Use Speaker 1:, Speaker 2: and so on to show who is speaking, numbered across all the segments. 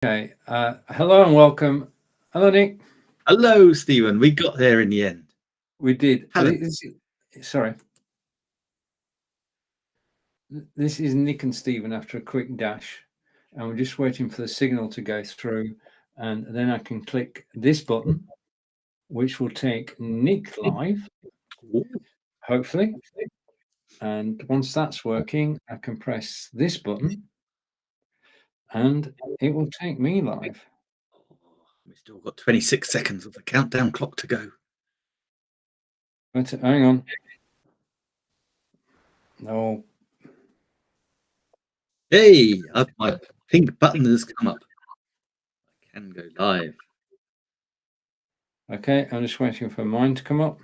Speaker 1: Okay. Hello and welcome. Hello, Nick.
Speaker 2: Hello, Stephen. We got there in the end.
Speaker 1: We did.
Speaker 2: Hello.
Speaker 1: Sorry. This is Nick and Stephen after a quick dash, and we're just waiting for the signal to go through, and then I can click this button, which will take Nick live,
Speaker 2: Ooh,
Speaker 1: hopefully. And once that's working, I can press this button, and it will take me live.
Speaker 2: we still got 26 seconds of the countdown clock to go.
Speaker 1: But hang on. No.
Speaker 2: Hey, my pink button has come up. I can go live.
Speaker 1: Okay. I'm just waiting for mine to come up.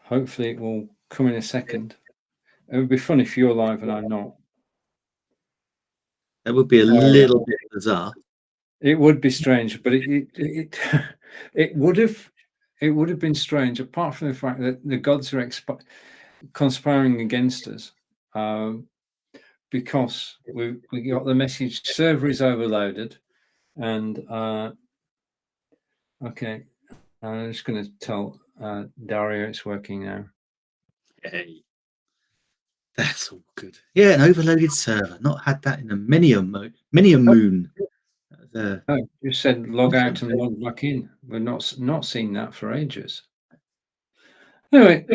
Speaker 1: Hopefully, it will come in a second. It would be fun if you're live and I'm not.
Speaker 2: That would be a little bit bizarre.
Speaker 1: It would be strange, but it would have been strange apart from the fact that the gods are conspiring against us, because we got the message server is overloaded, and okay, I'm just going to tell Dario it's working now.
Speaker 2: Hey, that's all good. Yeah, an overloaded server. Not had that in many a moon.
Speaker 1: Oh, you said log out and log back in. We're not seen that for ages. Anyway,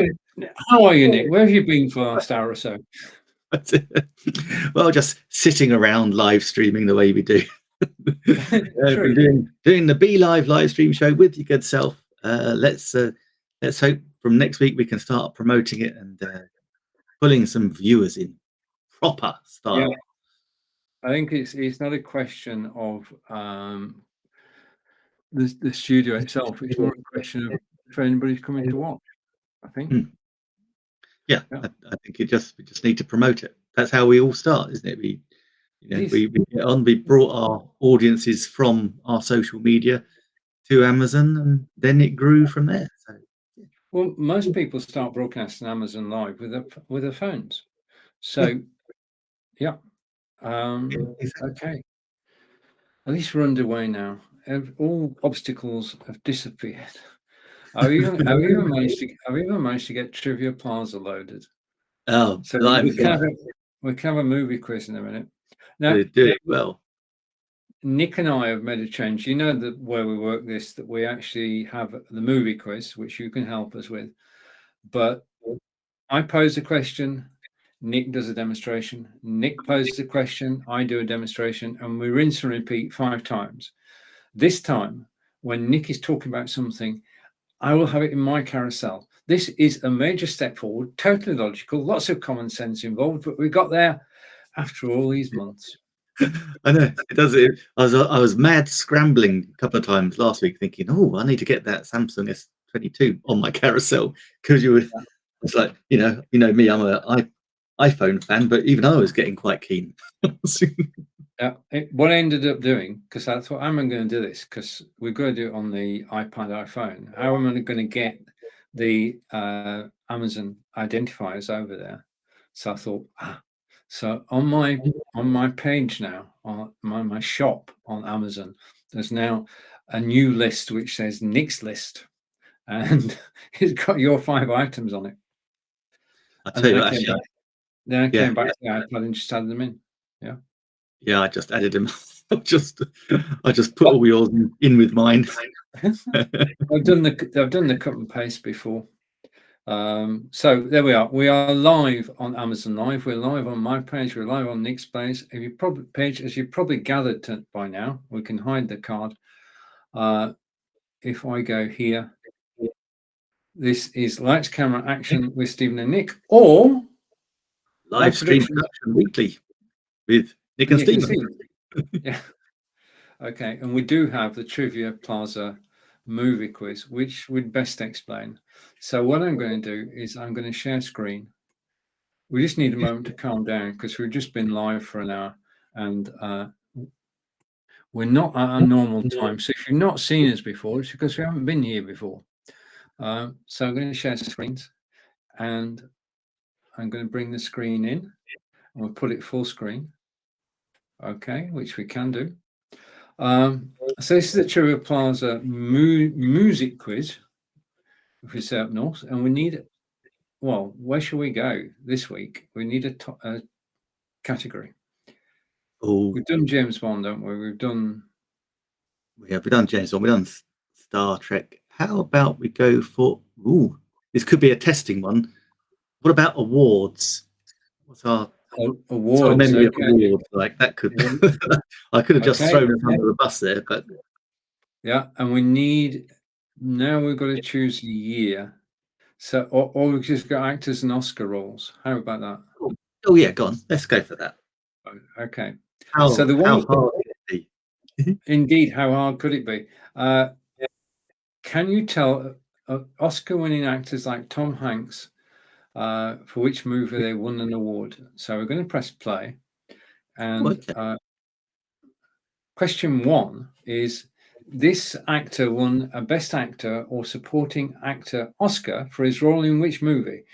Speaker 1: how are you, Nick? Where have you been for the last hour or so?
Speaker 2: Well, just sitting around live streaming the way we do. I've been doing the Be live stream show with your good self. Let's hope from next week we can start promoting it and pulling some viewers in proper style.
Speaker 1: Yeah. I think it's not a question of the studio itself. It's more a question of if anybody's coming to watch. I think.
Speaker 2: Yeah. I think we just need to promote it. That's how we all start, isn't it? We get on. We brought our audiences from our social media to Amazon, and then it grew from there. So,
Speaker 1: yeah. Well, most people start broadcasting Amazon Live with their phones. So, yeah.
Speaker 2: Exactly.
Speaker 1: Okay. At least we're underway now. All obstacles have disappeared. Have you even managed to get Trivia Plaza loaded?
Speaker 2: Oh,
Speaker 1: so we can have a movie quiz in a minute. Now,
Speaker 2: do it well.
Speaker 1: Nick and I have made a change. You know that where we work this, that we actually have the movie quiz, which you can help us with. But I pose a question, Nick does a demonstration. Nick poses a question, I do a demonstration, and we rinse and repeat 5 times. This time, when Nick is talking about something, I will have it in my carousel. This is a major step forward, totally logical, lots of common sense involved, but we got there after all these months.
Speaker 2: I know it does. I was mad scrambling a couple of times last week, thinking, "Oh, I need to get that Samsung S22 on my carousel," because it's like you know me. I'm a iPhone fan, but even I was getting quite keen.
Speaker 1: What I ended up doing, because I thought, I'm going to do this because we've got to do it on the iPad, iPhone. How am I going to get the Amazon identifiers over there? So I thought, so on my page now, on my shop on Amazon, there's now a new list which says Nick's list, and it's got your 5 items on it.
Speaker 2: I tell you,
Speaker 1: then I came back to the iPad and just added them in. Yeah.
Speaker 2: Yeah, I just added them. I just put all yours in with mine.
Speaker 1: I've done the cut and paste before. So there we are. We are live on Amazon Live. We're live on my page. We're live on Nick's page. As you've probably gathered by now, we can hide the card. If I go here, this is Lights, Camera, Action with Stephen and Nick, or
Speaker 2: Live stream production weekly with Nick and Stephen.
Speaker 1: Yeah. Okay, and we do have the Trivia Plaza movie quiz, which we'd best explain. So what I'm going to do is I'm going to share screen. We just need a moment to calm down because we've just been live for an hour and we're not at our normal time. So if you've not seen us before, it's because we haven't been here before. So I'm going to share screens and I'm going to bring the screen in and we'll put it full screen. Okay, which we can do. So this is the Trivia Plaza music quiz, if we say up north, and we need, well, where shall we go this week? We need a category.
Speaker 2: Oh,
Speaker 1: We've done James Bond, haven't we? We've done
Speaker 2: we've done James Bond, we've done Star Trek. How about we go for, this could be a testing one. What about awards? What's our
Speaker 1: awards?
Speaker 2: memory
Speaker 1: Okay.
Speaker 2: of awards? Like that could, I could have just thrown them under the bus there, but
Speaker 1: yeah, and we need, now we've got to choose the year. So, or we just got actors and Oscar roles. How about that?
Speaker 2: Oh yeah, go on. Let's go for that.
Speaker 1: Okay.
Speaker 2: So the one, how hard could it be?
Speaker 1: Indeed, how hard could it be? Can you tell Oscar-winning actors like Tom Hanks for which movie they won an award? So we're going to press play, and question 1 is: this actor won a Best Actor or Supporting Actor Oscar for his role in which movie?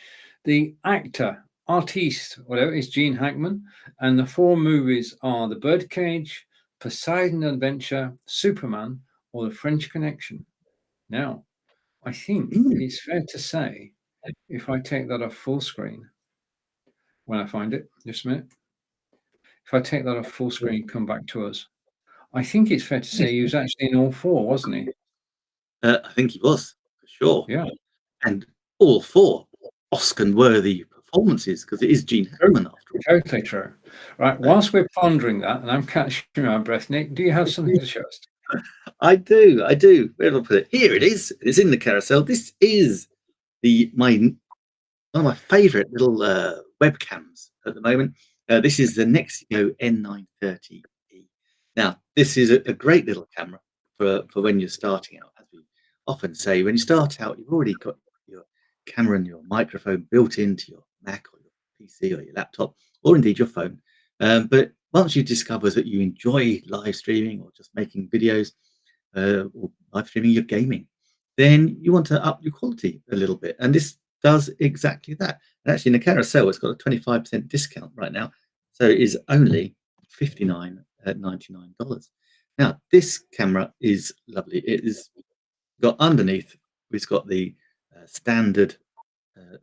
Speaker 1: The actor, artiste, whatever, is Gene Hackman, and the 4 movies are The Birdcage, Poseidon Adventure, Superman, or The French Connection. Now, I think it's fair to say, if I take that off full screen, when I find it, just a minute. If I take that off full screen, come back to us. I think it's fair to say he was actually in all 4, wasn't he?
Speaker 2: I think he was, for sure.
Speaker 1: Yeah.
Speaker 2: And all 4 Oscar-worthy performances, because it is Gene Hackman after all.
Speaker 1: Totally true. Right, whilst we're pondering that, and I'm catching my breath, Nick, do you have something to show us?
Speaker 2: I do. Where did I put it? Here it is. It's in the carousel. This is one of my favourite little webcams at the moment. This is the Nexio N930E. Now, this is a great little camera for when you're starting out. As we often say, when you start out, you've already got your camera and your microphone built into your Mac or your PC or your laptop, or indeed your phone. But once you discover that you enjoy live streaming or just making videos, or live streaming your gaming, then you want to up your quality a little bit. And this does exactly that. And actually, in the carousel, it's got a 25% discount right now. So it is only $59.99. Now, this camera is lovely. It is got underneath, it's got the standard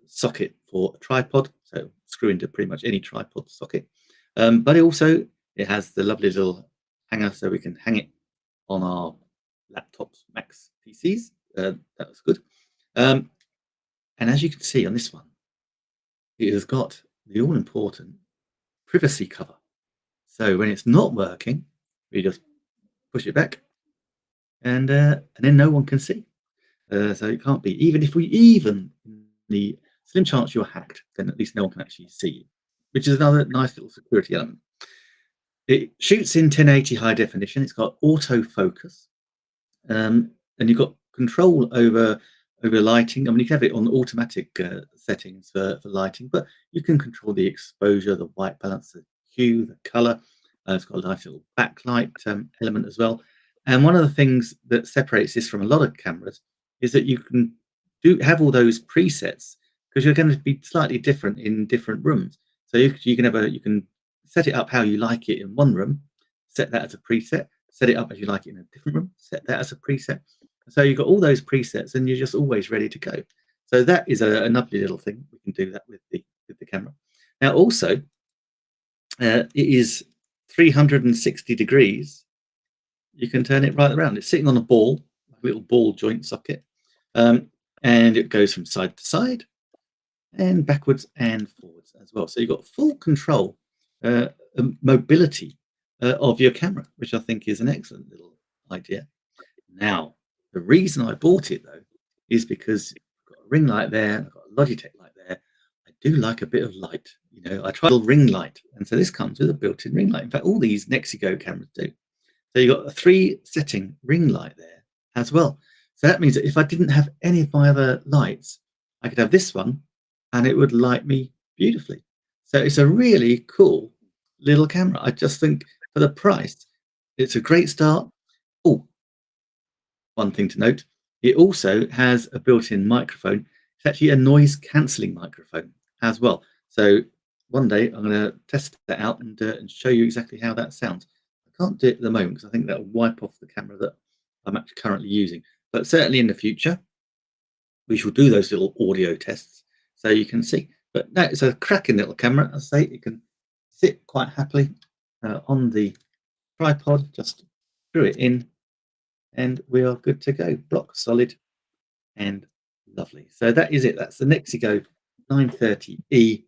Speaker 2: socket for a tripod, so screw into pretty much any tripod socket. But it has the lovely little hanger, so we can hang it on our laptops, Macs, PCs. That was good. And as you can see on this one, it has got the all-important privacy cover. So when it's not working, we just push it back, and then no one can see. So it can't be. Even the slim chance you're hacked, then at least no one can actually see you, which is another nice little security element. It shoots in 1080 high definition. It's got autofocus, and you've got control over lighting. I mean, you can have it on automatic settings for lighting, but you can control the exposure, the white balance, the hue, the color. It's got a nice little backlight element as well. And one of the things that separates this from a lot of cameras is that you can have all those presets, because you're going to be slightly different in different rooms. So you can set it up how you like it in one room, set that as a preset, set it up as you like it in a different room, set that as a preset. So you've got all those presets and you're just always ready to go. So that is a lovely little thing. We can do that with the camera. Now also, it is 360 degrees. You can turn it right around. It's sitting on a ball, a little ball joint socket, and it goes from side to side and backwards and forwards as well. So you've got full control, mobility of your camera, which I think is an excellent little idea. Now, the reason I bought it though is because I've got a ring light there, I've got a Logitech light there. I do like a bit of light, I tried a ring light, and so this comes with a built-in ring light. In fact, all these Nexio cameras do. So you've got a 3-setting ring light there as well. So that means that if I didn't have any of my other lights, I could have this one and it would light me beautifully. So it's a really cool little camera. I just think for the price, it's a great start. Oh, one thing to note, it also has a built-in microphone. It's actually a noise cancelling microphone as well. So one day I'm going to test that out and show you exactly how that sounds. I can't do it at the moment because I think that will wipe off the camera that I'm actually currently using. But certainly in the future, we shall do those little audio tests so you can see. But no, it's a cracking little camera. I say it can sit quite happily on the tripod. Just screw it in, and we are good to go. Block solid and lovely. So that is it. That's the Nexigo 930E.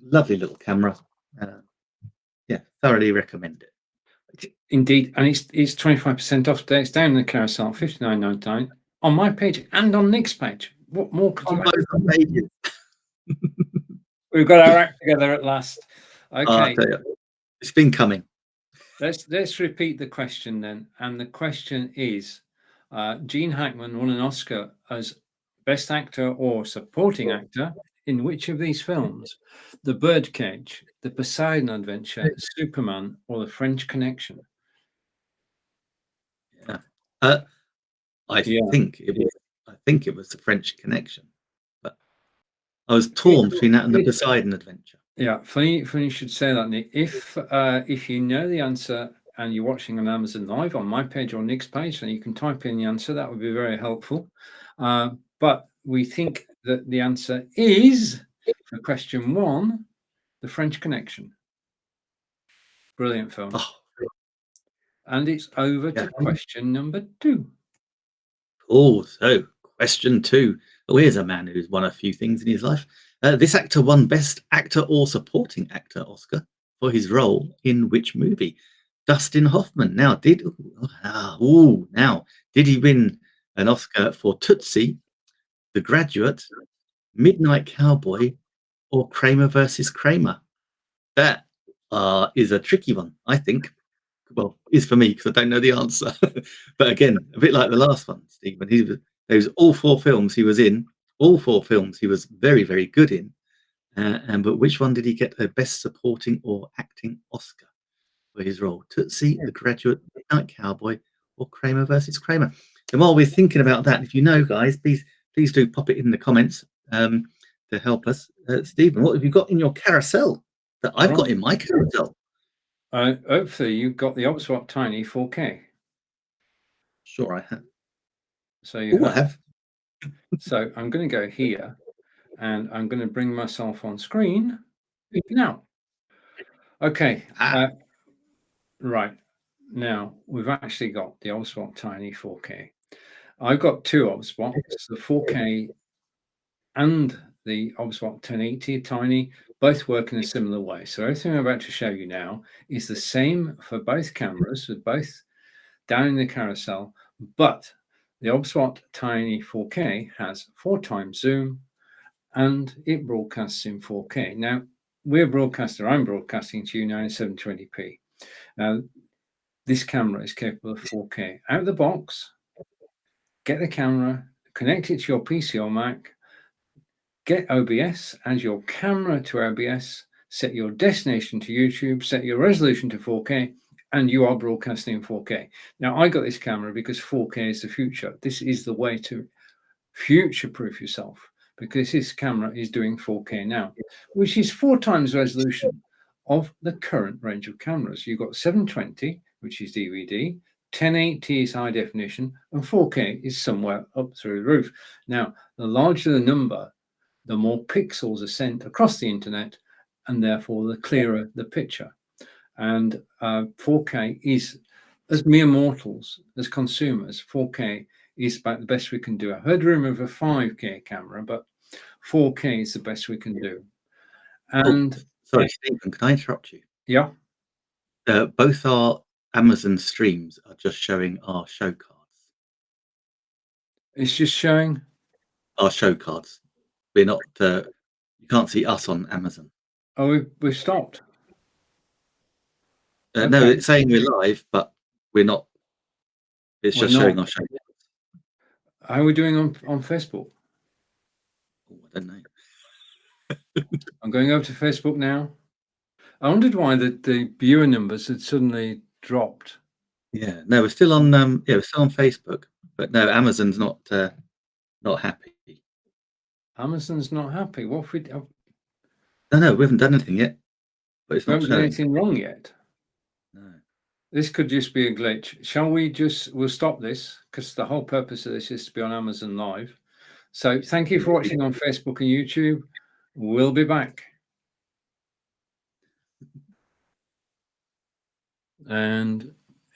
Speaker 2: Lovely little camera. Yeah, thoroughly recommend it.
Speaker 1: Indeed, and it's 25% off today. It's down in the carousel, $59.99 on my page and on Nick's page. What more could you ask? We've got our act together at last. Okay,
Speaker 2: it's been coming.
Speaker 1: Let's repeat the question then, and the question is: Gene Hackman won an Oscar as Best Actor or Supporting Actor in which of these films? The Birdcage, The Poseidon Adventure, Superman, or The French Connection?
Speaker 2: Yeah. I think it was The French Connection, but I was torn between that and The Poseidon Adventure.
Speaker 1: Yeah, funny you should say that, Nick. If you know the answer and you're watching on Amazon Live on my page or Nick's page, then you can type in the answer. That would be very helpful. But we think that the answer is, for question 1, The French Connection. Brilliant film. And it's over to question number 2.
Speaker 2: Oh, so question 2. Oh, here's a man who's won a few things in his life. This actor won Best Actor or Supporting Actor Oscar for his role in which movie? Dustin Hoffman. Now, did he win an Oscar for Tootsie, The Graduate, Midnight Cowboy, or Kramer versus Kramer? That is a tricky one, I think. Well, is for me because I don't know the answer. But again, a bit like the last one, Stephen. Those all 4 films he was in. All 4 films he was very, very good in. But which one did he get a Best Supporting or Acting Oscar for his role? Tootsie, The Graduate, Midnight Cowboy, or Kramer versus Kramer? And while we're thinking about that, if you know, guys, please do pop it in the comments to help us. Stephen, what have you got in your carousel that I've got in my carousel?
Speaker 1: Hopefully you've got the Opswap Tiny 4K.
Speaker 2: Sure, I have.
Speaker 1: So you have. So I'm going to go here, and I'm going to bring myself on screen now. Okay. Right. Now, we've actually got the Opswap Tiny 4K. I've got 2 Opswaps, the 4K and the Opswap 1080 Tiny, both work in a similar way. So everything I'm about to show you now is the same for both cameras, with both down in the carousel, but the Opswap Tiny 4K has 4 times zoom, and it broadcasts in 4K. Now, I'm broadcasting to you now in 720p. Now, this camera is capable of 4K. Out of the box, get the camera, connect it to your PC or Mac, get OBS, add your camera to OBS, set your destination to YouTube, set your resolution to 4K, and you are broadcasting in 4K. Now, I got this camera because 4K is the future. This is the way to future-proof yourself, because this camera is doing 4K now, which is 4 times resolution of the current range of cameras. You've got 720, which is DVD, 1080 is high definition, and 4K is somewhere up through the roof. Now, the larger the number, the more pixels are sent across the internet, and therefore the clearer the picture. And 4K is, as mere mortals, as consumers, 4K is about the best we can do. I heard rumor of a 5K camera, but 4K is the best we can do. And
Speaker 2: sorry, Stephen, can I interrupt you?
Speaker 1: Yeah.
Speaker 2: Both our Amazon streams are just showing our show cards.
Speaker 1: It's just showing
Speaker 2: our show cards. We're not. You can't see us on Amazon.
Speaker 1: Oh, we've stopped.
Speaker 2: No, it's saying we're live, but we're not. It's just showing our show cards.
Speaker 1: How are we doing on Facebook?
Speaker 2: Oh, I don't know.
Speaker 1: I'm going over to Facebook now. I wondered why the viewer numbers had suddenly dropped.
Speaker 2: Yeah, no, we're still on. We're still on Facebook, but no, Amazon's not happy.
Speaker 1: Amazon's not happy. What if we?
Speaker 2: No, we haven't done anything yet. But it's
Speaker 1: We
Speaker 2: not
Speaker 1: haven't done
Speaker 2: showing.
Speaker 1: anything wrong yet.
Speaker 2: No.
Speaker 1: This could just be a glitch. Shall we we'll stop this, because the whole purpose of this is to be on Amazon Live. So thank you for watching on Facebook and YouTube. We'll be back. And